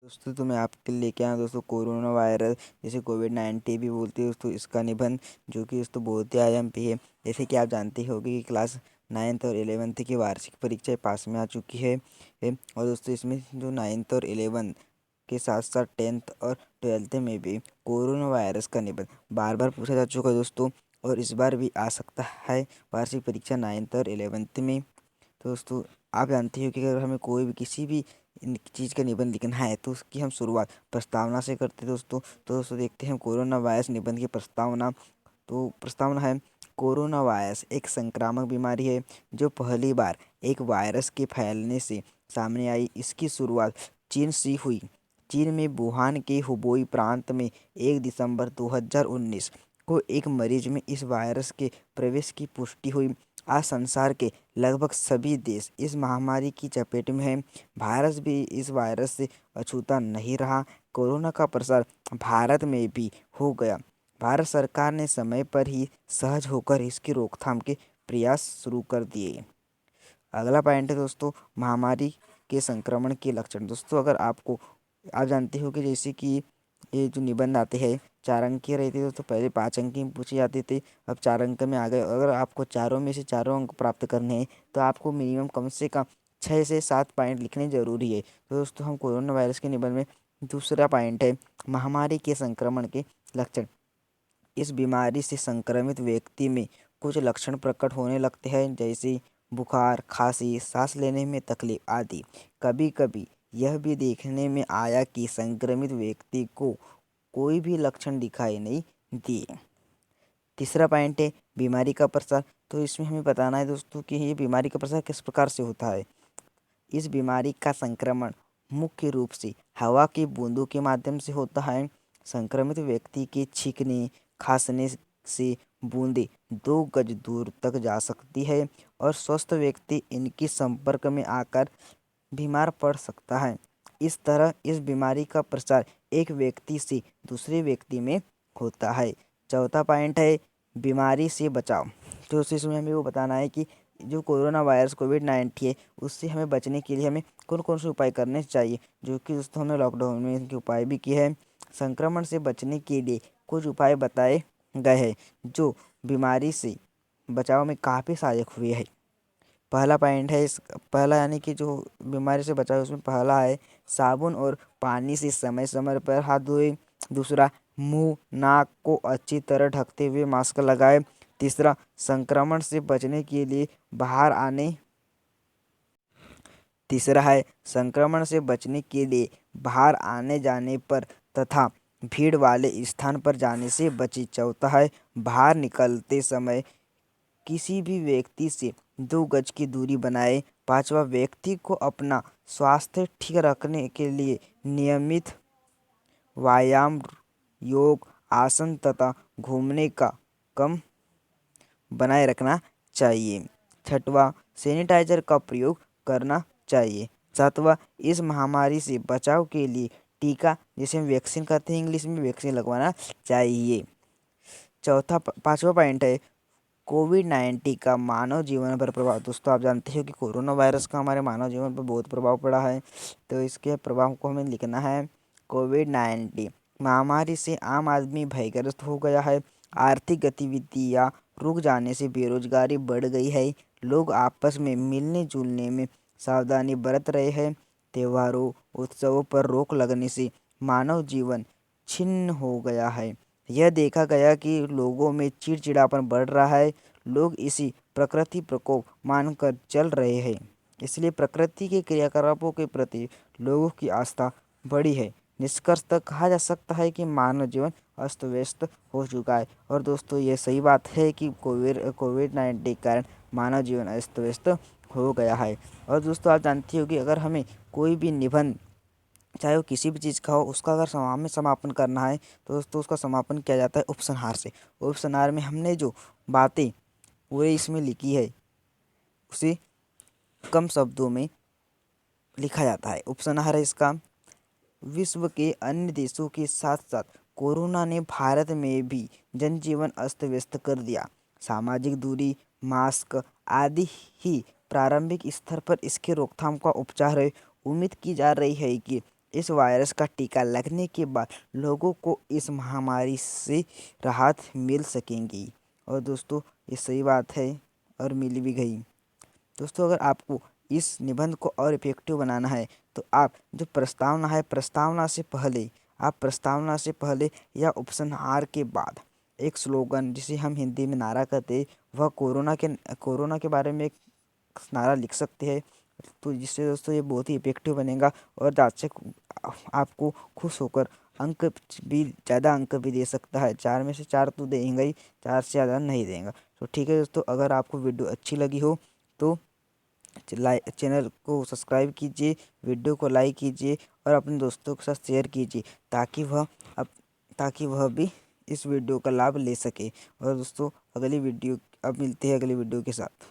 दोस्तों तो मैं आपके लिए लेके आया हूँ दोस्तों कोरोना वायरस जिसे कोविड-19 भी बोलते हैं दोस्तों। इसका निबंध जो कि दोस्तों बहुत ही आयाम है। जैसे कि आप जानते होंगे कि क्लास 9th और 11th की वार्षिक परीक्षाएं पास में आ चुकी है। और दोस्तों इसमें जो 9th और 11th के साथ साथ 10th और 12th में भी कोरोना वायरस का निबंध बार बार पूछा जा चुका है दोस्तों। और इस बार भी आ सकता है वार्षिक परीक्षा 9th और 11th में। तो दोस्तों आप जानते हो कि अगर हमें कोई भी किसी भी चीज़ का निबंध लिखना है तो उसकी हम शुरुआत प्रस्तावना से करते हैं दोस्तों। तो दोस्तों देखते हैं कोरोना वायरस निबंध की प्रस्तावना। तो प्रस्तावना है, कोरोना वायरस एक संक्रामक बीमारी है जो पहली बार एक वायरस के फैलने से सामने आई। इसकी शुरुआत चीन से हुई। चीन में वुहान के हुबेई प्रांत में 1 दिसंबर 2019 को एक मरीज में इस वायरस के प्रवेश की पुष्टि हुई। आज संसार के लगभग सभी देश इस महामारी की चपेट में हैं। भारत भी इस वायरस से अछूता नहीं रहा। कोरोना का प्रसार भारत में भी हो गया। भारत सरकार ने समय पर ही सहज होकर इसकी रोकथाम के प्रयास शुरू कर दिए। अगला पॉइंट है दोस्तों, महामारी के संक्रमण के लक्षण। दोस्तों अगर आप जानते हो कि जैसे कि ये जो निबंध आते हैं 4 अंक के रहते थे दोस्तों, पहले 5 अंक की पूछे जाते थे, अब 4 अंक में आ गए। अगर आपको चारों में से चारों अंक प्राप्त करने हैं तो आपको मिनिमम कम से कम 6 से 7 पॉइंट लिखने जरूरी है। तो दोस्तों हम कोरोना वायरस के निबंध में दूसरा पॉइंट है, महामारी के संक्रमण के लक्षण। इस बीमारी से संक्रमित व्यक्ति में कुछ लक्षण प्रकट होने लगते हैं, जैसे बुखार, खांसी, सांस लेने में तकलीफ आदि। कभी कभी यह भी देखने में आया कि संक्रमित व्यक्ति को कोई भी लक्षण दिखाई नहीं दिए। तीसरा पॉइंट है बीमारी का प्रसार। तो इसमें हमें बताना है दोस्तों कि ये बीमारी का प्रसार किस प्रकार से होता है। इस बीमारी का संक्रमण मुख्य रूप से हवा की बूंदों के माध्यम से होता है। संक्रमित व्यक्ति के छींकने, खांसने से बूंदें 2 गज दूर तक जा सकती है और स्वस्थ व्यक्ति इनके संपर्क में आकर बीमार पड़ सकता है। इस तरह इस बीमारी का प्रसार एक व्यक्ति से दूसरे व्यक्ति में होता है। चौथा पॉइंट है बीमारी से बचाव। तो इसमें हमें वो बताना है कि जो कोरोना वायरस कोविड-19 है उससे हमें बचने के लिए हमें कौन कौन से उपाय करने चाहिए, जो कि दोस्तों हमने लॉकडाउन में इनके उपाय भी किए हैं। संक्रमण से बचने के लिए कुछ उपाय बताए गए हैं जो बीमारी से बचाव में काफ़ी सहायक हुए हैं। पहला पॉइंट है पहला यानी कि जो बीमारी से बचाव उसमें पहला है साबुन और पानी से समय समय पर हाथ धोए। दूसरा, मुंह नाक को अच्छी तरह ढकते हुए मास्क लगाए। तीसरा, संक्रमण से बचने के लिए बाहर आने तीसरा है संक्रमण से बचने के लिए बाहर आने जाने पर तथा भीड़ वाले स्थान पर जाने से बचें। चौथा है बाहर निकलते समय किसी भी व्यक्ति से 2 गज की दूरी बनाए। पांचवा, व्यक्ति को अपना स्वास्थ्य ठीक रखने के लिए नियमित व्यायाम, योग, आसन तथा घूमने का कम बनाए रखना चाहिए। छठवां, सैनिटाइजर का प्रयोग करना चाहिए। सातवां, इस महामारी से बचाव के लिए टीका, जिसे हम वैक्सीन कहते हैं इंग्लिश में, वैक्सीन लगवाना चाहिए। पांचवा पॉइंट है कोविड-19 का मानव जीवन पर प्रभाव। दोस्तों आप जानते हो कि कोरोना वायरस का हमारे मानव जीवन पर बहुत प्रभाव पड़ा है, तो इसके प्रभाव को हमें लिखना है। कोविड-19 महामारी से आम आदमी भयग्रस्त हो गया है। आर्थिक गतिविधियां रुक जाने से बेरोजगारी बढ़ गई है। लोग आपस में मिलने जुलने में सावधानी बरत रहे हैं। त्योहारों उत्सवों पर रोक लगने से मानव जीवन छिन्न हो गया है। यह देखा गया कि लोगों में चिड़चिड़ापन बढ़ रहा है। लोग इसी प्रकृति प्रकोप मानकर चल रहे हैं, इसलिए प्रकृति के क्रियाकलापों के प्रति लोगों की आस्था बढ़ी है। निष्कर्षतः कहा जा सकता है कि मानव जीवन अस्त व्यस्त हो चुका है। और दोस्तों ये सही बात है कि कोविड-19 के कारण मानव जीवन अस्त व्यस्त हो गया है। और दोस्तों आप जानते हो कि अगर हमें कोई भी निबंध, चाहे वो किसी भी चीज़ का हो, उसका अगर हमें समापन करना है तो दोस्तों उसका समापन किया जाता है उपसंहार से। उपसंहार में हमने जो बातें पूरे इसमें लिखी है उसे कम शब्दों में लिखा जाता है। उपसंहार है इसका, विश्व के अन्य देशों के साथ साथ कोरोना ने भारत में भी जनजीवन अस्त व्यस्त कर दिया। सामाजिक दूरी, मास्क आदि ही प्रारंभिक स्तर पर इसके रोकथाम का उपचार है। उम्मीद की जा रही है कि इस वायरस का टीका लगने के बाद लोगों को इस महामारी से राहत मिल सकेंगी। और दोस्तों ये सही बात है और मिल भी गई। दोस्तों अगर आपको इस निबंध को और इफेक्टिव बनाना है तो आप जो प्रस्तावना है, प्रस्तावना से पहले या उपसंहार के बाद एक स्लोगन, जिसे हम हिंदी में नारा कहते हैं, वह कोरोना के बारे में एक नारा लिख सकते हैं। तो जिससे दोस्तों ये बहुत ही इफेक्टिव बनेगा और जांचक आपको खुश होकर अंक भी ज़्यादा अंक भी दे सकता है। 4 में से 4 तो देगा ही, 4 से ज़्यादा नहीं देगा। तो ठीक है दोस्तों, अगर आपको वीडियो अच्छी लगी हो तो चैनल को सब्सक्राइब कीजिए, वीडियो को लाइक कीजिए और अपने दोस्तों के साथ शेयर कीजिए ताकि वह भी इस वीडियो का लाभ ले सके। और दोस्तों अब मिलते हैं अगली वीडियो के साथ।